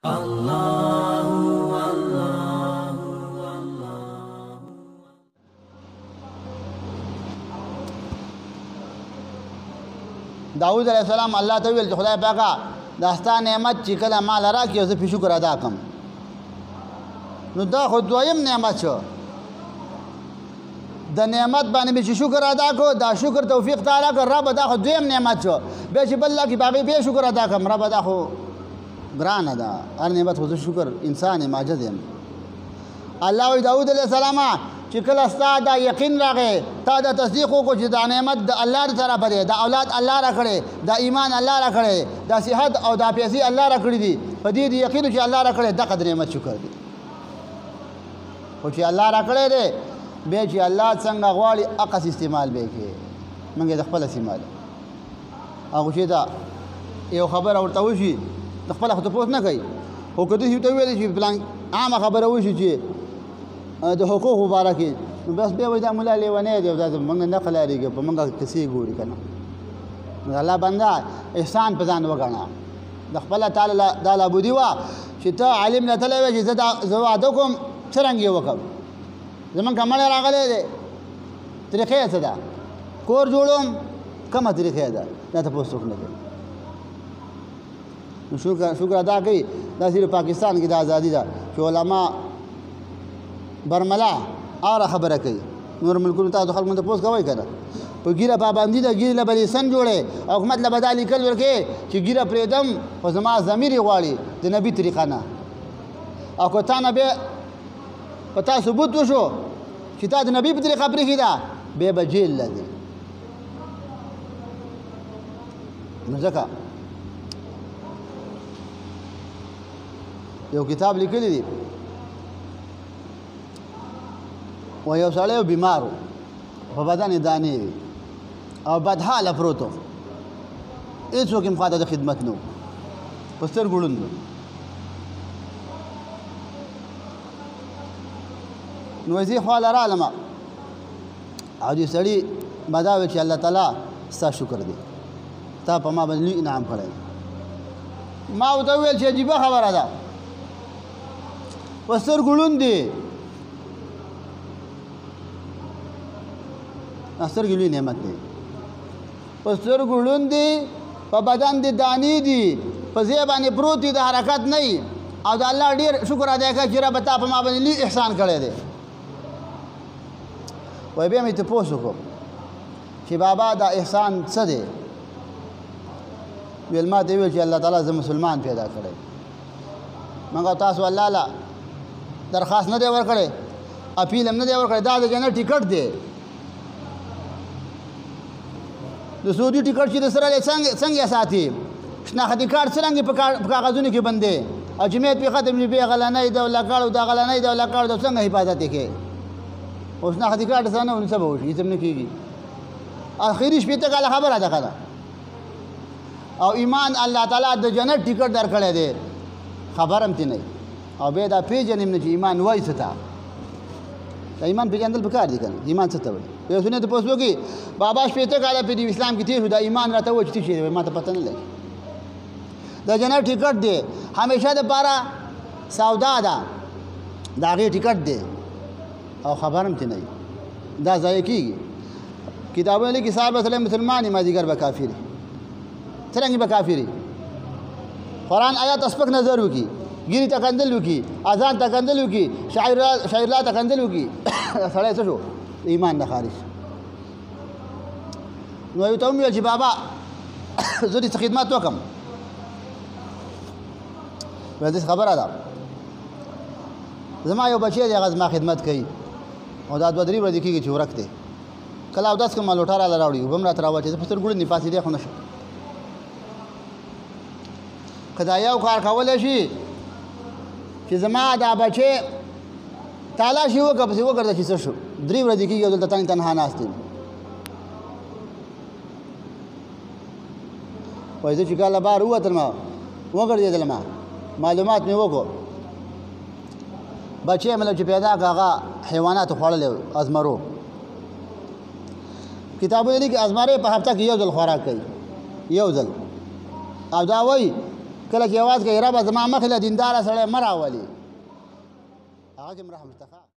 داود علیہ السلام الله ته ویل چې خدای پاکه دا ستا نعمت چې کله ما له راکړې زه پرې شکر ادا کړم. نو دا خو دویم نعمت شو. د نعمت باندې مې چې شکر ادا کړو دا شکر توفیق تعالی کړ رب دا خو دویم نعمت شو. بیا چې بل الله کې باغې بیا شکر ادا کړم رب دا خو ګرانه ده هر نعمت خو زه شکر انسان یم عاجز یم. الله وایي داود علیه السلام چې کله ستا دا یقین راغی تا دا تصدیق وکړو چې دا نعمت د الله طرفه دی دا اولاد الله را کړی دا ایمان الله را کړی دا صحت او دا پیسې الله را کړي دي په دې یقین چې الله را کړی دغه د نعمت شکر دی. خو چې الله را کړی دی بیا چې الله څنګه غواړي عقص استعمال به کوي موږ د خپل استعمال هغه چې دا یو خبره ورته وشي د خپل خو تپوس نه کوي خو که داسې ورته ویلی چې پلان عامه خبره وشي چې د حقوقو باره کې نو بس بیا وایي دا ملا لیونی دی دا موږ نه قلاریږي په موږ کیسې ګوري که نه. الله بنده احسان په ځان وګڼه د خپله تعالی دا لابودي وه چې ته عالم نه تللی وې چې زه واده کوم څرنګه یې وکړم زمونږ کمړی راغلی دی طریقه یې څه ده کور جوړوم کومه طریقه ده دا تپوس څوک نه کوي. نو شکر ادا کوي دا صرف پاکستان کې د ازادي ده چې علما برملا اوره خبره کوي نور ملکونو تاسو خلکو ته تپوس کوئ که نه په ګیره پابندي ده ګیرې له به لیسن جوړی او حکومت له به دا لیکل ورکوې چې ګیره پرېږدم خو زما ضمیر یې غواړي د نبي طریقه نه او که تا نه بیا په تا ثبوت وشو چې تا د نبي په طریقه پرېښې ده بیا به جیل له دی. نو ځکه یو کتاب لیکلی دی و یو سړی بیمار و په بدن یې دانې وي او بدحاله پروت و هېڅوک یې خواته د خدمت نه و په سترګو ړوند و. نو زه خواله رالمه او دې سړي به دا ویل چې الله تعالی ستا شکر دی تا په ما باندې لوی انعام کړی. ما ورته وویل چې عجیبه خبره ده په سترګو ړوند دی سترګې لوی نعمت دی په سترګو ړوند دی په بدن دې دانې دي په ځای باندې پروت دی د حرکت نه وي او د الله ډېر شکر ادا کوه چې ربه تا په ما باندې لوی احسان کړی دی. وایي بیا مې تپوس وکړو چې بابا دا احسان څه دی ویل ما ته ویل چې الله تعالی زه مسلمان پیدا کړی موږ تاسو الله له درخواست نه دی ورکړی اپیل هم نه دی ورکړی دا د جنت ټیکټ دی د سعودي ټیکټ چې د سره دی څنګه یې ساتي شناختي کارت څرنګه په کاغذونو کې بندې او جمعیت پې ختم شي بیا غلنۍ ده لکړ او دا غلنۍ ده لکړ ده څنګه حفاظت یې کوې او شناختي کارت سره نه ونې څه به وشي هېڅ هم نه کېږي اخري شپېته کاله خبره ده که نه او ایمان الله تعالی د جنت ټیکټ درکړی دی خبر هم ترې نه او بیا دا پېژنې هم نه چې ایمان وایي څه ته دا ایمان پېژندل پکار دي که نه ایمان څه ته وایي یو سړي تپوس وکړي بابا شپېته کاله په دې اسلام کې تېر شو دا ایمان راته ووایي چې څه شی دی ما ته پته نه لګي د جنت ټیکټ دی همیشه دپاره سودا ده د هغې ټیکټ دی او خبر هم ترې نه دا ضایع کېږي کتابونه لیکي سهار به سړی مسلمان وي مازدیګر به کافر وي څرنګه به کافر وي قرآن آیات سپک نظر وکړي ګیري ته کندل وکړي اذان ته کندل وکړي شاعرلا ته کندل وکړي سړی څه شو ایمان نه خارج. نو یو ته ومویل چې بابا زه دې څه خدمت وکړم ویل داسې خبره ده زما یو بچی دی هغه زما خدمت کوي او دا 2-3 ورځې کېږي چې ورک دی کله اودس کړم ما لوټه راله راوړي اوبه هم راته راواچوي زه په سترګو ړوند یم پاڅېدی خو نه شم. که دا یو کار کولی شي چې زما دا بچی تالاشي وکړه پسې وګرځه چې څه شو 3 ورځې کېږي او دلته تنها ناست یم وایي زه چې کله بهر ووتلم وګرځېدلم معلومات مې وکړو بچی مې چې پیدا کړه هغه حیواناتو خوړلی ازمرو کتابونه لیکي ازمرې په هفته کې 1 ځل خوراک کوي 1 ځل او دا وایي کله چې اواز کوي ربه زما مخې له دینداره سړی مه راولي هغه کې هم رحم شته.